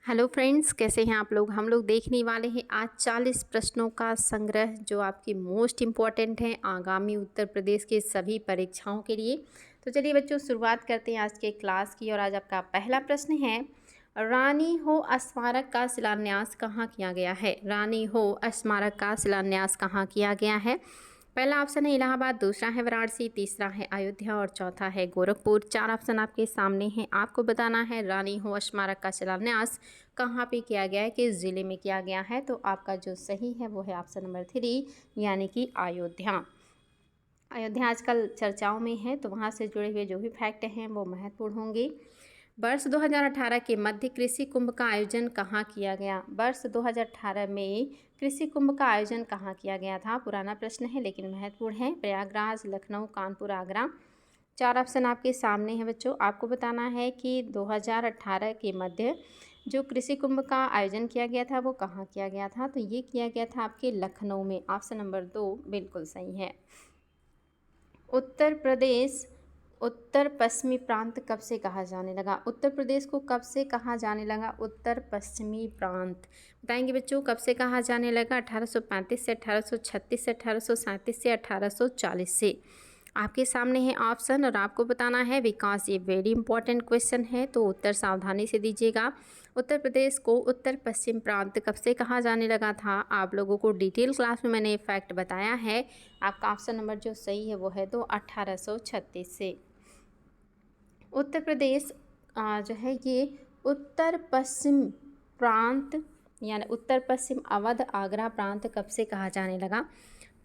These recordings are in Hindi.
हेलो फ्रेंड्स, कैसे हैं आप लोग। हम लोग देखने वाले हैं आज 40 प्रश्नों का संग्रह जो आपकी मोस्ट इम्पॉर्टेंट हैं आगामी उत्तर प्रदेश के सभी परीक्षाओं के लिए। तो चलिए बच्चों, शुरुआत करते हैं आज के क्लास की। और आज आपका पहला प्रश्न है, रानी हो स्मारक का शिलान्यास कहाँ किया गया है। रानी हो स्मारक का शिलान्यास कहाँ किया गया है। पहला ऑप्शन है इलाहाबाद, दूसरा है वाराणसी, तीसरा है अयोध्या और चौथा है गोरखपुर। चार ऑप्शन आपके सामने हैं, आपको बताना है रानी हो स्मारक का शिलान्यास कहाँ पे किया गया है, किस जिले में किया गया है। तो आपका जो सही है वो है ऑप्शन नंबर 3 यानी कि अयोध्या। अयोध्या आजकल चर्चाओं में है, तो वहाँ से जुड़े हुए जो भी फैक्ट हैं वो महत्वपूर्ण होंगे। वर्ष 2018 के मध्य कृषि कुंभ का आयोजन कहाँ किया गया। वर्ष 2018 में कृषि कुंभ का आयोजन कहाँ किया गया था। पुराना प्रश्न है लेकिन महत्वपूर्ण है। प्रयागराज, लखनऊ, कानपुर, आगरा। चार ऑप्शन आपके सामने हैं बच्चों। आपको बताना है कि 2018 के मध्य जो कृषि कुंभ का आयोजन किया गया था वो कहाँ किया गया था। तो ये किया गया था आपके लखनऊ में। ऑप्शन नंबर 2 बिल्कुल सही है। उत्तर प्रदेश उत्तर पश्चिमी प्रांत कब से कहा जाने लगा। उत्तर प्रदेश को कब से कहा जाने लगा उत्तर पश्चिमी प्रांत। बताएंगे बच्चों कब से कहा जाने लगा। 1835 से, 1836 से, 1837 से, 1840 से। आपके सामने है ऑप्शन और आपको बताना है विकास। ये वेरी इंपॉर्टेंट क्वेश्चन है, तो उत्तर सावधानी से दीजिएगा। उत्तर प्रदेश को उत्तर पश्चिम प्रांत कब से कहा जाने लगा था। आप लोगों को डिटेल क्लास में मैंने फैक्ट बताया है। आपका ऑप्शन नंबर जो सही है वो है तो 1836 से। उत्तर प्रदेश जो है ये उत्तर पश्चिम प्रांत यानी उत्तर पश्चिम अवध आगरा प्रांत कब से कहा जाने लगा।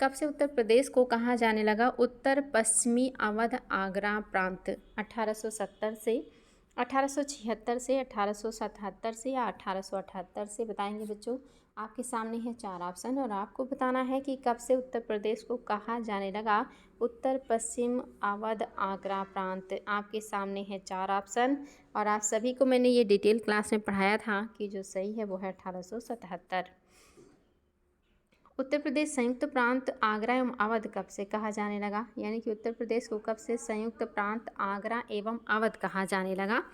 कब से उत्तर प्रदेश को कहा जाने लगा उत्तर पश्चिमी अवध आगरा प्रांत। 1870 से, 1876 से, 1877 से या 1878 से। बताएंगे बच्चों। आपके सामने है चार ऑप्शन और आपको बताना है कि कब से उत्तर प्रदेश को कहा जाने लगा उत्तर पश्चिम अवध आगरा प्रांत। आपके सामने है चार ऑप्शन और आप सभी को मैंने ये डिटेल क्लास में पढ़ाया था कि जो सही है वो है 1877। उत्तर प्रदेश संयुक्त प्रांत आगरा एवं अवध कब से कहा जाने लगा। यानी कि उत्तर प्रदेश को कब से संयुक्त प्रांत आगरा एवं अवध कहा जाने लगा।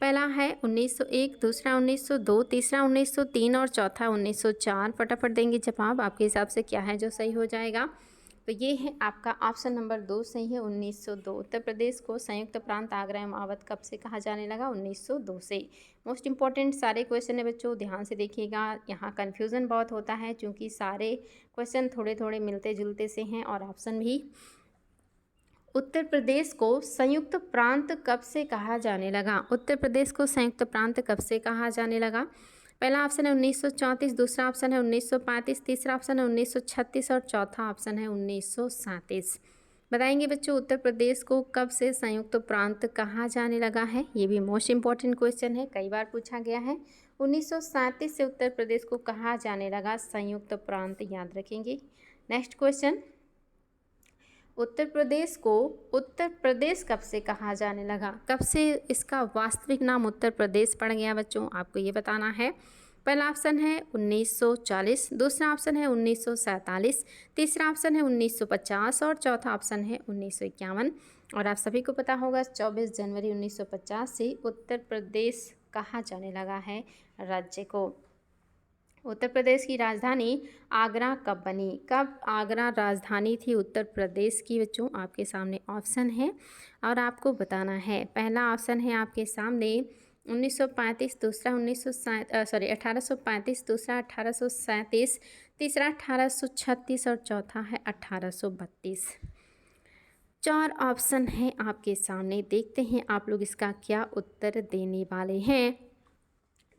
पहला है 1901, दूसरा 1902, तीसरा 1903 और चौथा 1904। फटाफट देंगे जवाब। आपके हिसाब से क्या है जो सही हो जाएगा। तो ये है आपका ऑप्शन नंबर 2 सही है 1902। उत्तर प्रदेश को संयुक्त प्रांत आगरा एवं अवध कब से कहा जाने लगा 1902 से। मोस्ट इंपॉर्टेंट सारे क्वेश्चन है बच्चों, ध्यान से देखिएगा। यहाँ कन्फ्यूज़न बहुत होता है क्योंकि सारे क्वेश्चन थोड़े थोड़े मिलते जुलते से हैं और ऑप्शन भी। उत्तर प्रदेश को संयुक्त प्रांत कब से कहा जाने लगा। उत्तर प्रदेश को संयुक्त प्रांत कब से कहा जाने लगा। पहला ऑप्शन है 1934, दूसरा ऑप्शन है 1935, तीसरा ऑप्शन है 1936 और चौथा ऑप्शन है 1937। बताएंगे बच्चों उत्तर प्रदेश को कब से संयुक्त प्रांत कहा जाने लगा है। ये भी मोस्ट इंपॉर्टेंट क्वेश्चन है, कई बार पूछा गया है। 1937 से उत्तर प्रदेश को कहा जाने लगा संयुक्त प्रांत, याद रखेंगे। नेक्स्ट क्वेश्चन, उत्तर प्रदेश को उत्तर प्रदेश कब से कहा जाने लगा। कब से इसका वास्तविक नाम उत्तर प्रदेश पड़ गया बच्चों, आपको ये बताना है। पहला ऑप्शन है 1940, दूसरा ऑप्शन है 1947, तीसरा ऑप्शन है 1950 और चौथा ऑप्शन है 1951। और आप सभी को पता होगा 24 जनवरी 1950 से उत्तर प्रदेश कहा जाने लगा है राज्य को। उत्तर प्रदेश की राजधानी आगरा कब बनी। कब आगरा राजधानी थी उत्तर प्रदेश की बच्चों, आपके सामने ऑप्शन है और आपको बताना है। पहला ऑप्शन है आपके सामने 1935, दूसरा 1835, दूसरा 1837, तीसरा 1836 और चौथा है 1832। चार ऑप्शन हैं आपके सामने, देखते हैं आप लोग इसका क्या उत्तर देने वाले हैं।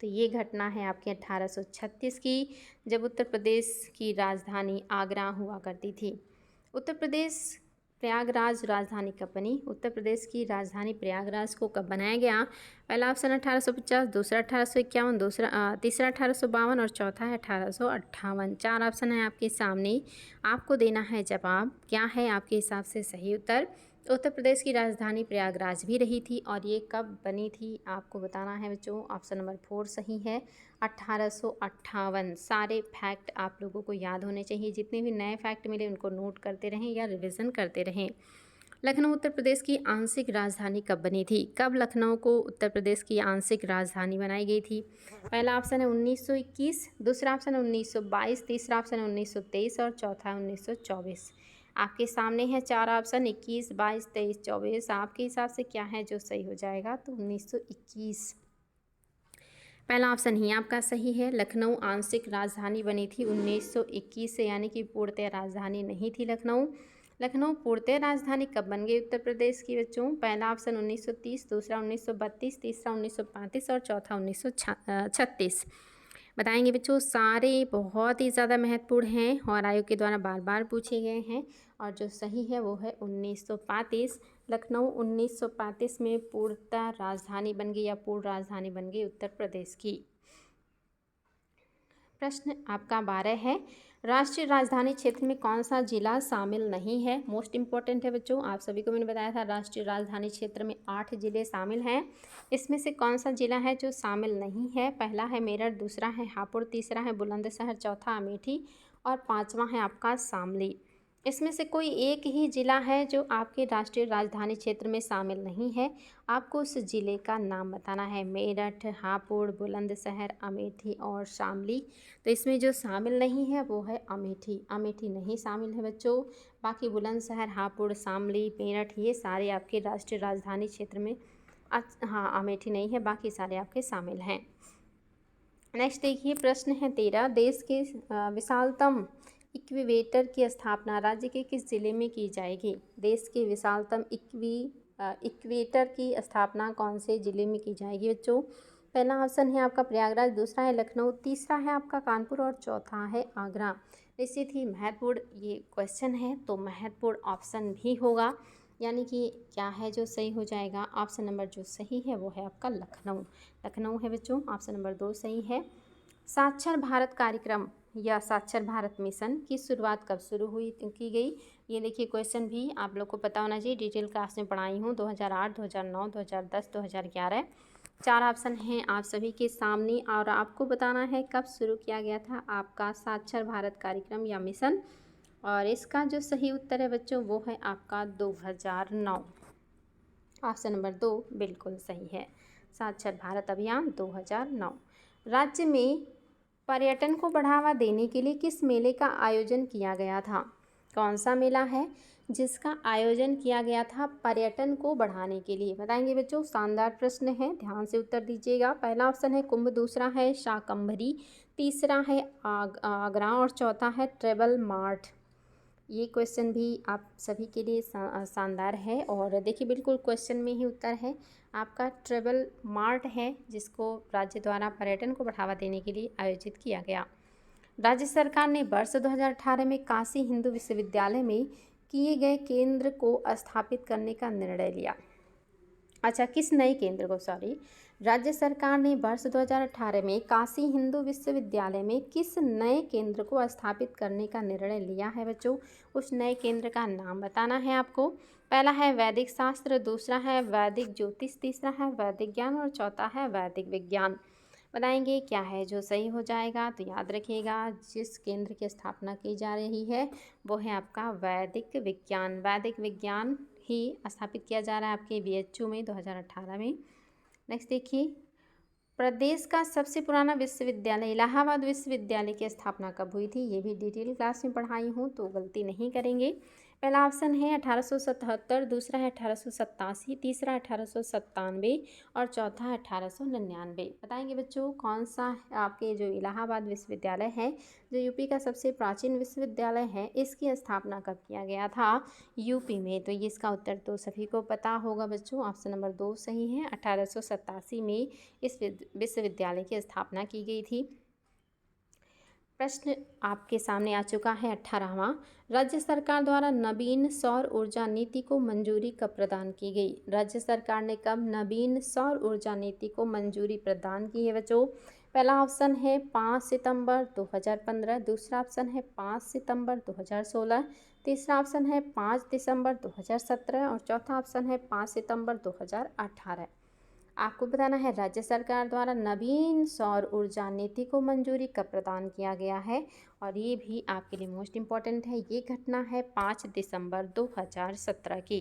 तो ये घटना है आपके 1836 की, जब उत्तर प्रदेश की राजधानी आगरा हुआ करती थी। उत्तर प्रदेश प्रयागराज राजधानी कब बनी। उत्तर प्रदेश की राजधानी प्रयागराज को कब बनाया गया। पहला ऑप्शन 1850, दूसरा 1851, तीसरा 1852 और चौथा है 1858। चार ऑप्शन है आपके सामने, आपको देना है जवाब। क्या है आपके हिसाब से सही उत्तर। उत्तर प्रदेश की राजधानी प्रयागराज भी रही थी और ये कब बनी थी आपको बताना है बच्चों। ऑप्शन नंबर 4 सही है 1858। सारे फैक्ट आप लोगों को याद होने चाहिए, जितने भी नए फैक्ट मिले उनको नोट करते रहें या रिवीजन करते रहें। लखनऊ उत्तर प्रदेश की आंशिक राजधानी कब बनी थी? कब लखनऊ को उत्तर प्रदेश की आंशिक राजधानी बनाई गई थी? पहला ऑप्शन है 1921, दूसरा ऑप्शन है 1922, तीसरा ऑप्शन है 1923 और चौथा है 1924। आपके सामने है चार ऑप्शन 21, 22, 23, 24। आपके हिसाब से क्या है जो सही हो जाएगा? तो 1921 पहला ऑप्शन ही आपका सही है। लखनऊ आंशिक राजधानी बनी थी 1921 से, यानी कि पूर्णतः राजधानी नहीं थी लखनऊ। लखनऊ पूर्णतः राजधानी कब बन गई उत्तर प्रदेश की बच्चों? पहला ऑप्शन 1930, दूसरा 1932, तीसरा 1935 और चौथा 1936। बताएंगे बच्चों, सारे बहुत ही ज़्यादा महत्वपूर्ण हैं और आयोग के द्वारा बार बार पूछे गए हैं, और जो सही है वो है 1935। लखनऊ 1935 में पूर्णतः राजधानी बन गई या पूर्ण राजधानी बन गई उत्तर प्रदेश की। प्रश्न आपका 12 है, राष्ट्रीय राजधानी क्षेत्र में कौन सा जिला शामिल नहीं है? मोस्ट इंपॉर्टेंट है बच्चों, आप सभी को मैंने बताया था राष्ट्रीय राजधानी क्षेत्र में 8 जिले शामिल हैं। इसमें से कौन सा जिला है जो शामिल नहीं है? पहला है मेरठ, दूसरा है हापुड़, तीसरा है बुलंदशहर, चौथा अमेठी और पाँचवा है आपका शामली। इसमें से कोई एक ही ज़िला है जो आपके राष्ट्रीय राजधानी क्षेत्र में शामिल नहीं है। आपको उस ज़िले का नाम बताना है। मेरठ, हापुड़, बुलंदशहर, अमेठी और शामली। तो इसमें जो शामिल नहीं है वो है अमेठी। अमेठी नहीं शामिल है बच्चों। बाकी बुलंदशहर, हापुड़, शामली, मेरठ ये सारे आपके राष्ट्रीय राजधानी क्षेत्र में हाँ, अमेठी नहीं है, बाकी सारे आपके शामिल हैं। नेक्स्ट देखिए, प्रश्न है 13, देश के विशालतम इक्विवेटर की स्थापना राज्य के किस जिले में की जाएगी? देश के विशालतम इक्वेटर की स्थापना कौन से जिले में की जाएगी बच्चों? पहला ऑप्शन है आपका प्रयागराज, दूसरा है लखनऊ, तीसरा है आपका कानपुर और चौथा है आगरा। निश्चित ही महत्वपूर्ण ये क्वेश्चन है, तो महत्वपूर्ण ऑप्शन भी होगा, यानी कि क्या है जो सही हो जाएगा? ऑप्शन नंबर जो सही है वो है आपका लखनऊ। लखनऊ है बच्चों, ऑप्शन नंबर 2 सही है। साक्षर भारत कार्यक्रम या साक्षर भारत मिशन की शुरुआत कब शुरू की गई? ये देखिए, क्वेश्चन भी आप लोग को पता होना चाहिए, डिटेल क्लास में पढ़ाई हूँ। 2008, 2009, 2010, 2011 चार ऑप्शन हैं आप सभी के सामने, और आपको बताना है कब शुरू किया गया था आपका साक्षर भारत कार्यक्रम या मिशन। और इसका जो सही उत्तर है बच्चों वो है आपका 2009। ऑप्शन नंबर 2 बिल्कुल सही है। साक्षर भारत अभियान 2009। राज्य में पर्यटन को बढ़ावा देने के लिए किस मेले का आयोजन किया गया था? कौन सा मेला है जिसका आयोजन किया गया था पर्यटन को बढ़ाने के लिए? बताएंगे बच्चों, शानदार प्रश्न है, ध्यान से उत्तर दीजिएगा। पहला ऑप्शन है कुंभ, दूसरा है शाकंभरी, तीसरा है आगरा और चौथा है ट्रेवल मार्ट। ये क्वेश्चन भी आप सभी के लिए शानदार है, और देखिए बिल्कुल क्वेश्चन में ही उत्तर है आपका ट्रेवल मार्ट है, जिसको राज्य द्वारा पर्यटन को बढ़ावा देने के लिए आयोजित किया गया। राज्य सरकार ने वर्ष 2018 में काशी हिंदू विश्वविद्यालय में किए गए केंद्र को स्थापित करने का निर्णय लिया। अच्छा, किस नए केंद्र को, राज्य सरकार ने वर्ष 2018 में काशी हिंदू विश्वविद्यालय में किस नए केंद्र को स्थापित करने का निर्णय लिया है बच्चों? उस नए केंद्र का नाम बताना है आपको। पहला है वैदिक शास्त्र, दूसरा है वैदिक ज्योतिष, तीसरा है वैदिक ज्ञान और चौथा है वैदिक विज्ञान। बताएंगे क्या है जो सही हो जाएगा? तो याद रखिएगा, जिस केंद्र की स्थापना की जा रही है वो है आपका वैदिक विज्ञान। वैदिक विज्ञान ही स्थापित किया जा रहा है आपके BHU में 2018 में। नेक्स्ट देखिए, प्रदेश का सबसे पुराना विश्वविद्यालय इलाहाबाद विश्वविद्यालय की स्थापना कब हुई थी? ये भी डिटेल क्लास में पढ़ाई हूँ, तो गलती नहीं करेंगे। पहला ऑप्शन है 1877, दूसरा है 1887, तीसरा 1897 और चौथा है 1899। बताएंगे बच्चों, कौन सा आपके जो इलाहाबाद विश्वविद्यालय है, जो यूपी का सबसे प्राचीन विश्वविद्यालय है, इसकी स्थापना कब किया गया था? यूपी में। तो ये इसका उत्तर तो सभी को पता होगा बच्चों, ऑप्शन नंबर 2 सही है। 1887 में इस विश्वविद्यालय की स्थापना की गई थी। प्रश्न आपके सामने आ चुका है 18वां, राज्य सरकार द्वारा नवीन सौर ऊर्जा नीति को मंजूरी कब प्रदान की गई? राज्य सरकार ने कब नवीन सौर ऊर्जा नीति को मंजूरी प्रदान की है बच्चों? पहला ऑप्शन है 5 सितंबर 2015, दूसरा ऑप्शन है 5 सितंबर 2016, तीसरा ऑप्शन है 5 दिसंबर 2017 और चौथा ऑप्शन है 5 सितंबर 2018। आपको बताना है राज्य सरकार द्वारा नवीन सौर ऊर्जा नीति को मंजूरी कब प्रदान किया गया है, और ये भी आपके लिए मोस्ट इम्पॉर्टेंट है। ये घटना है 5 दिसंबर 2017 की।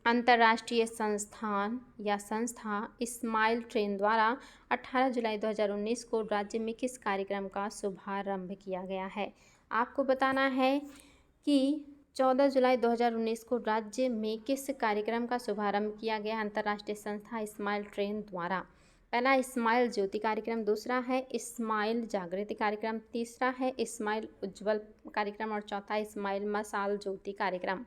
अंतर्राष्ट्रीय संस्थान या संस्था स्माइल ट्रेन द्वारा 18 जुलाई 2019 को राज्य में किस कार्यक्रम का शुभारंभ किया गया है। आपको बताना है कि 14 जुलाई 2019 को राज्य में किस कार्यक्रम का शुभारंभ किया गया अंतर्राष्ट्रीय संस्था स्माइल ट्रेन द्वारा। पहला स्माइल ज्योति कार्यक्रम, दूसरा है स्माइल जागृति कार्यक्रम, तीसरा है स्माइल उज्ज्वल कार्यक्रम और चौथा स्माइल मशाल ज्योति कार्यक्रम।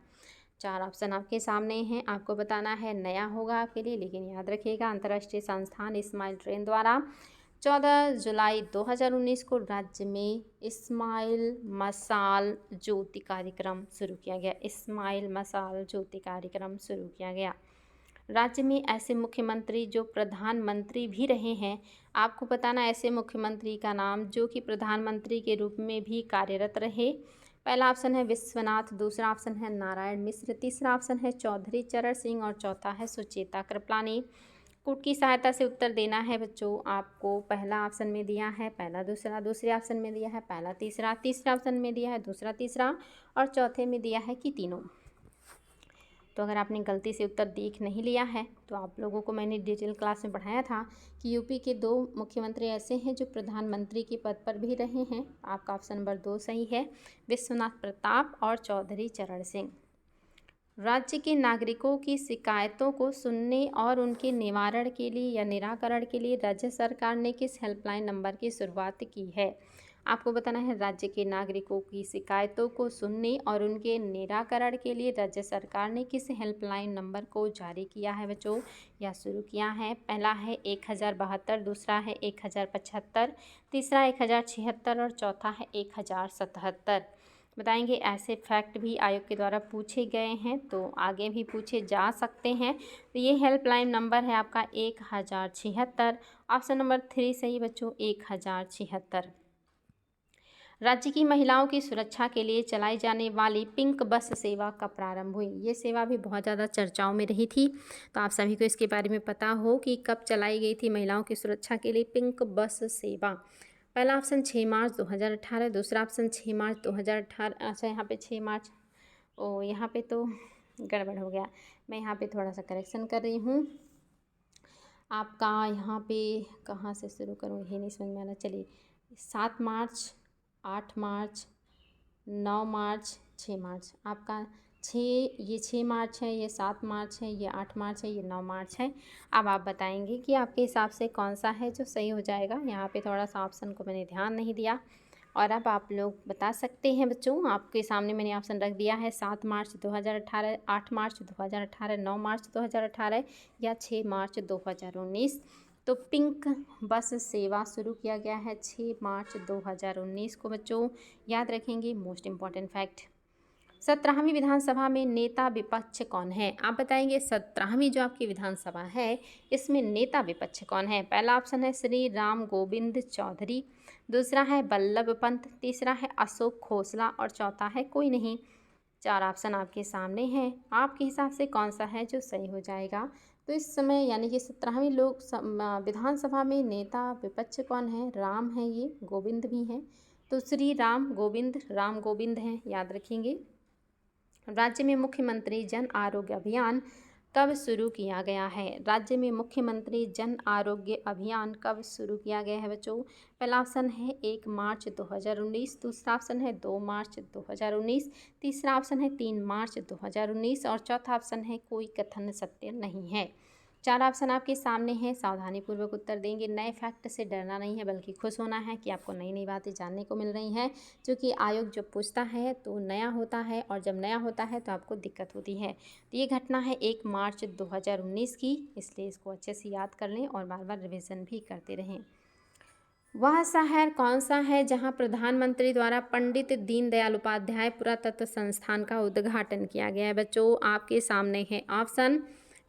4 ऑप्शन आपके सामने हैं, आपको बताना है। नया होगा आपके लिए, लेकिन याद रखिएगा अंतर्राष्ट्रीय संस्थान स्माइल ट्रेन द्वारा 14 जुलाई 2019 को राज्य में स्माइल मशाल ज्योति कार्यक्रम शुरू किया गया। स्माइल मशाल ज्योति कार्यक्रम शुरू किया गया। राज्य में ऐसे मुख्यमंत्री जो प्रधानमंत्री भी रहे हैं, आपको बताना ऐसे मुख्यमंत्री का नाम जो कि प्रधानमंत्री के रूप में भी कार्यरत रहे। पहला ऑप्शन है विश्वनाथ, दूसरा ऑप्शन है नारायण मिश्र, तीसरा ऑप्शन है चौधरी चरण सिंह और चौथा है सुचेता कृपलानी। कूट की सहायता से उत्तर देना है बच्चों। आपको पहला ऑप्शन में दिया है पहला दूसरा, दूसरे ऑप्शन में दिया है पहला तीसरा, तीसरा ऑप्शन में दिया है दूसरा तीसरा और चौथे में दिया है कि तीनों। तो अगर आपने गलती से उत्तर देख नहीं लिया है तो आप लोगों को मैंने डिटेल क्लास में पढ़ाया था कि यूपी के 2 मुख्यमंत्री ऐसे हैं जो प्रधानमंत्री के पद पर भी रहे हैं। आपका ऑप्शन नंबर 2 सही है, विश्वनाथ प्रताप और चौधरी चरण सिंह। राज्य के नागरिकों की शिकायतों को सुनने और उनके निवारण के लिए या निराकरण के लिए राज्य सरकार ने किस हेल्पलाइन नंबर की शुरुआत की है। आपको बताना है राज्य के नागरिकों की शिकायतों को सुनने और उनके निराकरण के लिए राज्य सरकार ने किस हेल्पलाइन नंबर को जारी किया है बच्चों या शुरू किया है। पहला है 1072, दूसरा है 1075, तीसरा 1076 और चौथा है 1077। बताएंगे ऐसे फैक्ट भी आयोग के द्वारा पूछे गए हैं तो आगे भी पूछे जा सकते हैं। तो ये हेल्पलाइन नंबर है आपका 1076। ऑप्शन नंबर 3 सही बच्चों, 1076। राज्य की महिलाओं की सुरक्षा के लिए चलाई जाने वाली पिंक बस सेवा कब प्रारंभ हुई। ये सेवा भी बहुत ज़्यादा चर्चाओं में रही थी, तो आप सभी को इसके बारे में पता हो कि कब चलाई गई थी महिलाओं की सुरक्षा के लिए पिंक बस सेवा। पहला ऑप्शन 6 मार्च 2018, दूसरा ऑप्शन 6 मार्च 2018। अच्छा यहाँ पे 6 मार्च, ओ यहाँ पे तो गड़बड़ हो गया, मैं यहाँ पे थोड़ा सा करेक्शन कर रही हूँ। आपका यहाँ पे कहाँ से शुरू करूँ यही नहीं समझ में आ रहा। चलिए 7 मार्च, 8 मार्च, 9 मार्च, 6 मार्च। आपका 6, ये 6 मार्च है, ये 7 मार्च है, ये 8 मार्च है, ये 9 मार्च है। अब आप बताएंगे कि आपके हिसाब से कौन सा है जो सही हो जाएगा। यहाँ पे थोड़ा सा ऑप्शन को मैंने ध्यान नहीं दिया और अब आप लोग बता सकते हैं बच्चों। आपके सामने मैंने ऑप्शन रख दिया है 7 मार्च 2018, 8 मार्च 2018, 9 मार्च 2018 या 6 मार्च 2019। तो पिंक बस सेवा शुरू किया गया है 6 मार्च 2019 को बच्चों, याद रखेंगे। Most important fact. 17वीं विधानसभा में नेता विपक्ष कौन है। आप बताएंगे 17वीं जो आपकी विधानसभा है इसमें नेता विपक्ष कौन है। पहला ऑप्शन है श्री राम गोविंद चौधरी, दूसरा है वल्लभ पंत, तीसरा है अशोक खोसला और चौथा है कोई नहीं। 4 ऑप्शन आपके सामने हैं, आपके हिसाब से कौन सा है जो सही हो जाएगा। तो इस समय यानी कि 17वीं विधानसभा में नेता विपक्ष कौन है। राम है, ये गोविंद भी हैं, तो श्री राम गोविंद हैं, याद रखेंगे। राज्य में मुख्यमंत्री जन आरोग्य अभियान कब शुरू किया गया है। राज्य में मुख्यमंत्री जन आरोग्य अभियान कब शुरू किया गया है बच्चों। पहला ऑप्शन है 1 मार्च 2019, दूसरा ऑप्शन है 2 मार्च 2019, तीसरा ऑप्शन है 3 मार्च 2019 और चौथा ऑप्शन है कोई कथन सत्य नहीं है। 4 ऑप्शन आपके सामने हैं, सावधानीपूर्वक उत्तर देंगे। नए फैक्ट से डरना नहीं है बल्कि खुश होना है कि आपको नई नई बातें जानने को मिल रही हैं, क्योंकि आयोग जब पूछता है तो नया होता है और जब नया होता है तो आपको दिक्कत होती है। तो ये घटना है 1 मार्च 2019 की, इसलिए इसको अच्छे से याद कर लें और बार बार रिविज़न भी करते रहें। वह शहर कौन सा है जहां प्रधानमंत्री द्वारा पंडित दीनदयाल उपाध्याय पुरातत्व संस्थान का उद्घाटन किया गया है बच्चों। आपके सामने है ऑप्शन।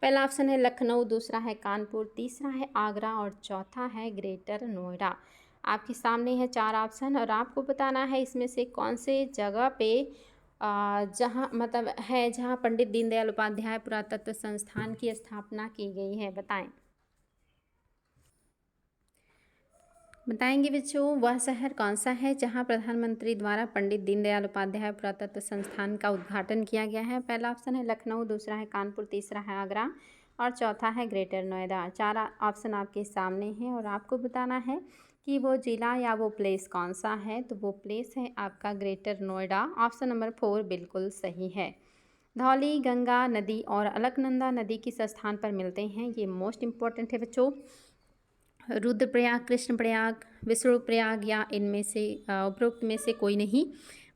पहला ऑप्शन है लखनऊ, दूसरा है कानपुर, तीसरा है आगरा और चौथा है ग्रेटर नोएडा। आपके सामने है 4 ऑप्शन और आपको बताना है इसमें से कौन से जगह पे जहाँ मतलब है जहाँ पंडित दीनदयाल उपाध्याय पुरातत्व संस्थान की स्थापना की गई है, बताएं। बताएंगे बच्चों वह शहर कौन सा है जहां प्रधानमंत्री द्वारा पंडित दीनदयाल उपाध्याय पुरातत्व संस्थान का उद्घाटन किया गया है। पहला ऑप्शन है लखनऊ, दूसरा है कानपुर, तीसरा है आगरा और चौथा है ग्रेटर नोएडा। चार ऑप्शन आपके सामने हैं और आपको बताना है कि वो ज़िला या वो प्लेस कौन सा है। तो वो प्लेस है आपका ग्रेटर नोएडा। ऑप्शन नंबर 4 बिल्कुल सही है। धौली गंगा नदी और अलकनंदा नदी किस स्थान पर मिलते हैं, ये मोस्ट इम्पॉर्टेंट है बच्चों। रुद्रप्रयाग, कृष्णप्रयाग, विष्णुप्रयाग या इनमें से उपरोक्त में से कोई नहीं।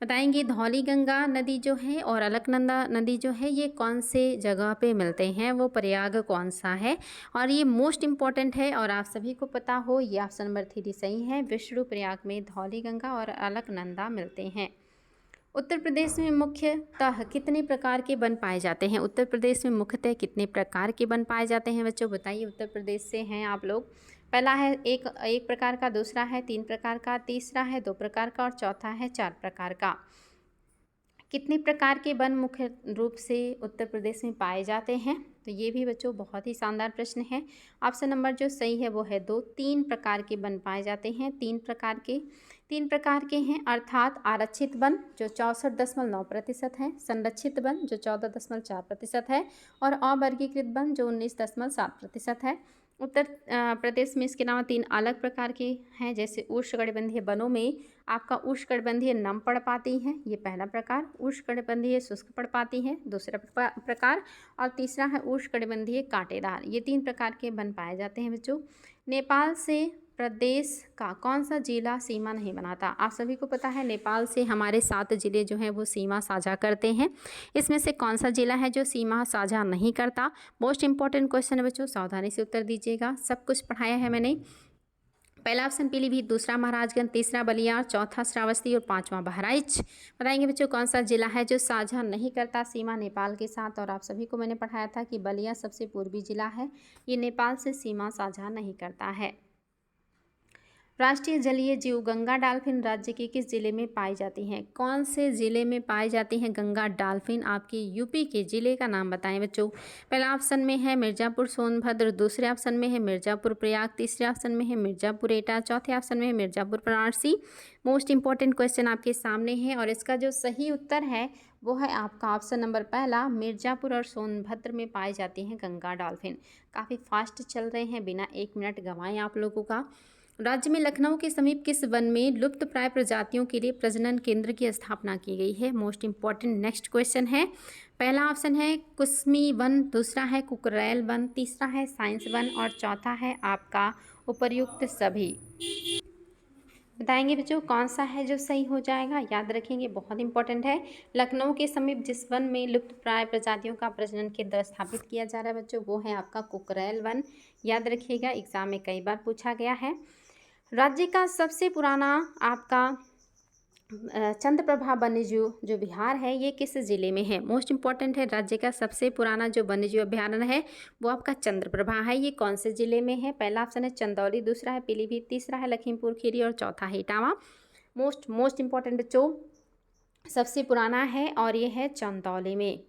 बताएंगे धौली गंगा नदी जो है और अलकनंदा नदी जो है ये कौन से जगह पे मिलते हैं, वो प्रयाग कौन सा है। और ये मोस्ट इम्पॉर्टेंट है और आप सभी को पता हो, ये ऑप्शन नंबर 3 सही है। विष्णुप्रयाग में धौली गंगा और अलकनंदा मिलते हैं। उत्तर प्रदेश में मुख्यतः कितने प्रकार के वन पाए जाते हैं। उत्तर प्रदेश में मुख्यतः कितने प्रकार के वन पाए जाते हैं बच्चों, बताइए। उत्तर प्रदेश से हैं आप लोग। पहला है एक प्रकार का, दूसरा है 3 प्रकार का, तीसरा है 2 प्रकार का और चौथा है 4 प्रकार का। कितने प्रकार के वन मुख्य रूप से उत्तर प्रदेश में पाए जाते हैं, तो ये भी बच्चों बहुत ही शानदार प्रश्न है। ऑप्शन नंबर जो सही है वो है 2। 3 प्रकार के वन पाए जाते हैं। 3 प्रकार के हैं, अर्थात आरक्षित वन जो 64.9% है, संरक्षित वन जो 14.4% है और अवर्गीकृत वन जो 19.7% है। उत्तर प्रदेश में इसके अलावा 3 अलग प्रकार के हैं, जैसे उष्णकटिबंधीय वनों में आपका उष्णकटिबंधीय नम पर्णपाती है, ये पहला प्रकार। उष्णकटिबंधीय शुष्क पर्णपाती है, दूसरा प्रकार। और तीसरा है उष्णकटिबंधीय कांटेदार। ये 3 प्रकार के वन पाए जाते हैं बच्चों। नेपाल से प्रदेश का कौन सा जिला सीमा नहीं बनाता। आप सभी को पता है नेपाल से हमारे 7 जिले जो हैं वो सीमा साझा करते हैं। इसमें से कौन सा जिला है जो सीमा साझा नहीं करता। मोस्ट इंपॉर्टेंट क्वेश्चन है बच्चों, सावधानी से उत्तर दीजिएगा। सब कुछ पढ़ाया है मैंने। पहला ऑप्शन पीलीभीत, दूसरा महाराजगंज, तीसरा बलिया, चौथा श्रावस्ती और पांचवा बहराइच। बताएंगे बच्चों कौन सा जिला है जो साझा नहीं करता सीमा नेपाल के साथ। और आप सभी को मैंने पढ़ाया था कि बलिया सबसे पूर्वी जिला है, ये नेपाल से सीमा साझा नहीं करता है। राष्ट्रीय जलीय जीव गंगा डॉल्फिन राज्य के किस जिले में पाई जाती हैं। कौन से जिले में पाई जाती हैं गंगा डॉल्फिन, आपके यूपी के जिले का नाम बताएं बच्चों। पहला ऑप्शन में है मिर्ज़ापुर सोनभद्र, दूसरे ऑप्शन में है मिर्ज़ापुर प्रयाग, तीसरे ऑप्शन में है मिर्ज़ापुर एटा, चौथे ऑप्शन में है Mirzapur Varanasi. Most important question आपके सामने है और इसका जो सही उत्तर है वो है आपका ऑप्शन नंबर पहला, मिर्ज़ापुर और सोनभद्र में पाई जाती हैं गंगा डॉल्फिन। काफ़ी फास्ट चल रहे हैं, बिना 1 मिनट गंवाएं आप लोगों का। राज्य में लखनऊ के समीप किस वन में लुप्त प्राय प्रजातियों के लिए प्रजनन केंद्र की स्थापना की गई है। मोस्ट इंपॉर्टेंट नेक्स्ट क्वेश्चन है। पहला ऑप्शन है कुसमी वन, दूसरा है कुकरैल वन, तीसरा है साइंस वन और चौथा है आपका उपर्युक्त सभी। बताएंगे बच्चों कौन सा है जो सही हो जाएगा, याद रखेंगे बहुत इंपॉर्टेंट है। लखनऊ के समीप जिस वन में लुप्त प्राय प्रजातियों का प्रजनन केंद्र स्थापित किया जा रहा है बच्चों वो है आपका कुकरैल वन। याद रखिएगा, एग्जाम में कई बार पूछा गया है। राज्य का सबसे पुराना आपका चंद्रप्रभा वन्यजीव जो विहार है ये किस जिले में है। मोस्ट इंपॉर्टेंट है, राज्य का सबसे पुराना जो वन्यजीव अभ्यारण्य है वो आपका चंद्रप्रभा है, ये कौन से जिले में है। पहला ऑप्शन है चंदौली, दूसरा है पीलीभीत, तीसरा है लखीमपुर खीरी और चौथा है इटावा। मोस्ट इंपॉर्टेंट बच्चों सबसे पुराना है और ये है चंदौली में।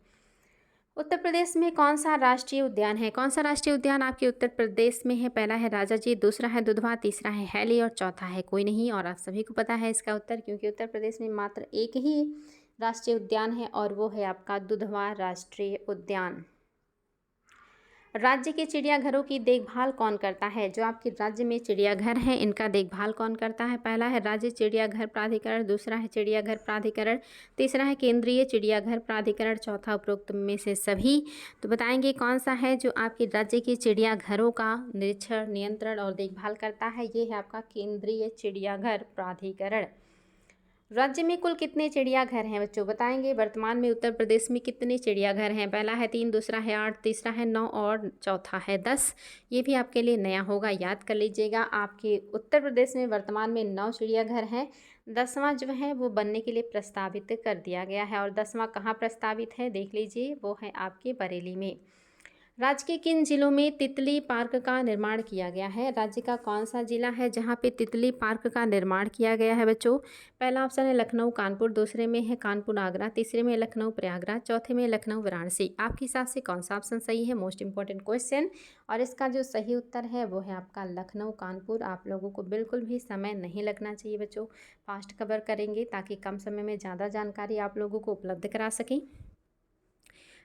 उत्तर प्रदेश में कौन सा राष्ट्रीय उद्यान है। कौन सा राष्ट्रीय उद्यान आपके उत्तर प्रदेश में है। पहला है राजा जी, दूसरा है दुधवा, तीसरा है हैली और चौथा है कोई नहीं। और आप सभी को पता है इसका उत्तर, क्योंकि उत्तर प्रदेश में मात्र एक ही राष्ट्रीय उद्यान है और वो है आपका दुधवा राष्ट्रीय उद्यान। राज्य के चिड़ियाघरों की देखभाल कौन करता है। जो आपके राज्य में चिड़ियाघर हैं इनका देखभाल कौन करता है। पहला है राज्य चिड़ियाघर प्राधिकरण, दूसरा है चिड़ियाघर प्राधिकरण, तीसरा है केंद्रीय चिड़ियाघर प्राधिकरण, चौथा उपरोक्त में से सभी। तो बताएंगे कौन सा है जो आपके राज्य के चिड़ियाघरों का निरीक्षण, नियंत्रण और देखभाल करता है। ये है आपका केंद्रीय चिड़ियाघर प्राधिकरण। राज्य में कुल कितने चिड़ियाघर हैं बच्चों, बताएंगे। वर्तमान में उत्तर प्रदेश में कितने चिड़ियाघर हैं। पहला है 3, दूसरा है 8, तीसरा है 9 और चौथा है 10। ये भी आपके लिए नया होगा, याद कर लीजिएगा। आपके उत्तर प्रदेश में वर्तमान में 9 चिड़ियाघर हैं। 10वां जो है वो बनने के लिए प्रस्तावित कर दिया गया है। और 10वां कहाँ प्रस्तावित है देख लीजिए, वो है आपके बरेली में। राज्य के किन जिलों में तितली पार्क का निर्माण किया गया है? राज्य का कौन सा जिला है जहां पे तितली पार्क का निर्माण किया गया है बच्चों? पहला ऑप्शन है लखनऊ कानपुर, दूसरे में है कानपुर आगरा, तीसरे में लखनऊ प्रयागराज, चौथे में लखनऊ वाराणसी। आपके हिसाब से कौन सा ऑप्शन सही है? Most important question. और इसका जो सही उत्तर है वो है आपका लखनऊ कानपुर। आप लोगों को बिल्कुल भी समय नहीं लगना चाहिए बच्चों, फास्ट कवर करेंगे ताकि कम समय में ज़्यादा जानकारी आप लोगों को उपलब्ध करा सकें।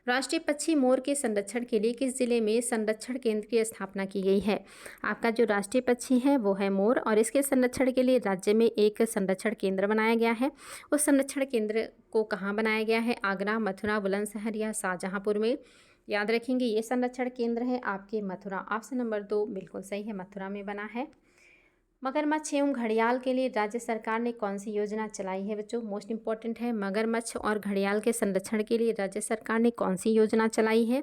राष्ट्रीय पक्षी मोर के संरक्षण के लिए किस जिले में संरक्षण केंद्र की स्थापना की गई है? आपका जो राष्ट्रीय पक्षी है वो है मोर, और इसके संरक्षण के लिए राज्य में एक संरक्षण केंद्र बनाया गया है। उस संरक्षण केंद्र को कहाँ बनाया गया है? आगरा, मथुरा, बुलंदशहर या शाहजहाँपुर में? याद रखेंगे ये संरक्षण केंद्र है आपके मथुरा। ऑप्शन नंबर 2 बिल्कुल सही है, मथुरा में बना है। मगरमच्छ एवं घड़ियाल के लिए राज्य सरकार ने कौन सी योजना चलाई है बच्चों? मोस्ट इंपॉर्टेंट है, मगरमच्छ और घड़ियाल के संरक्षण के लिए राज्य सरकार ने कौन सी योजना चलाई है?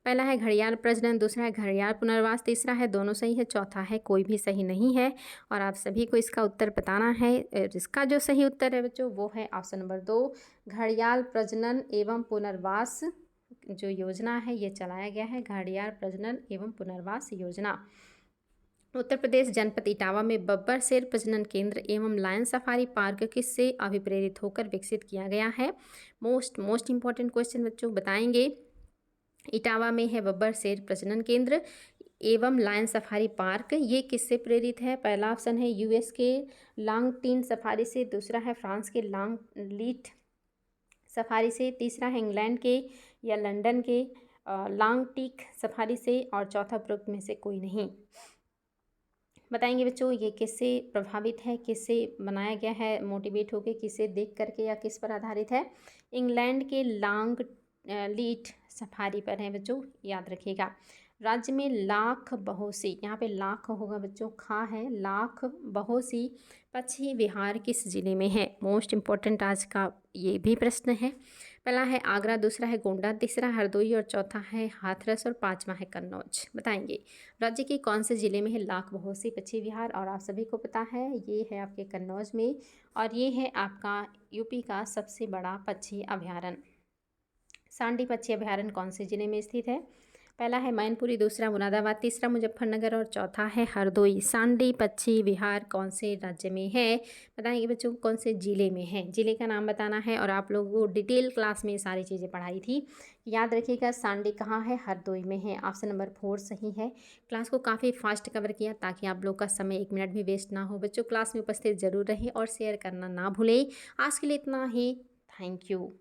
पहला है घड़ियाल प्रजनन, दूसरा है घड़ियाल पुनर्वास, तीसरा है दोनों सही है, चौथा है कोई भी सही नहीं है। और आप सभी को इसका उत्तर बताना है। इसका जो सही उत्तर है बच्चों वो है ऑप्शन नंबर 2, घड़ियाल प्रजनन एवं पुनर्वास जो योजना है ये चलाया गया है, घड़ियाल प्रजनन एवं पुनर्वास योजना। उत्तर प्रदेश जनपद इटावा में बब्बर शेर प्रजनन केंद्र एवं लायन सफारी पार्क किससे अभिप्रेरित होकर विकसित किया गया है? मोस्ट इंपॉर्टेंट क्वेश्चन बच्चों बताएंगे। इटावा में है बब्बर शेर प्रजनन केंद्र एवं लायन सफारी पार्क, ये किससे प्रेरित है? पहला ऑप्शन है यूएस के लॉन्गटीन सफारी से, दूसरा है फ्रांस के लॉन्गलीट सफारी से, तीसरा है इंग्लैंड के या लंदन के लॉन्गटीक सफारी से, और चौथा उपरोक्त में से कोई नहीं। बताएंगे बच्चों ये किससे प्रभावित है, किससे बनाया गया है, मोटिवेट होके, किसे देख करके या किस पर आधारित है? इंग्लैंड के लॉन्ग लीट सफारी पर है बच्चों, याद रखिएगा। राज्य में लाख बहोसी, यहाँ पे लाख होगा बच्चों, खा है, लाख बहोसी पक्षी विहार किस जिले में है? मोस्ट इंपॉर्टेंट आज का ये भी प्रश्न है। पहला है आगरा, दूसरा है गोंडा, तीसरा हरदोई और चौथा है हाथरस और पांचवा है कन्नौज। बताएंगे राज्य के कौन से ज़िले में है लाख बहोसी पक्षी विहार? और आप सभी को पता है ये है आपके कन्नौज में, और ये है आपका यूपी का सबसे बड़ा पक्षी अभयारण्य। सांडी पक्षी अभयारण्य कौन से ज़िले में स्थित है? पहला है मैनपुरी, दूसरा मुरादाबाद, तीसरा मुजफ्फरनगर और चौथा है हरदोई। सांडी पक्षी विहार कौन से राज्य में है? बताएंगे बच्चों कौन से ज़िले में है, ज़िले का नाम बताना है। और आप लोगों को डिटेल क्लास में ये सारी चीज़ें पढ़ाई थी, याद रखिएगा। सांडी कहाँ है? हरदोई में है। ऑप्शन नंबर 4 सही है। क्लास को काफ़ी फास्ट कवर किया ताकि आप लोग का समय 1 मिनट भी वेस्ट ना हो। बच्चों क्लास में उपस्थित जरूर रहें और शेयर करना ना भूलें। आज के लिए इतना ही, थैंक यू।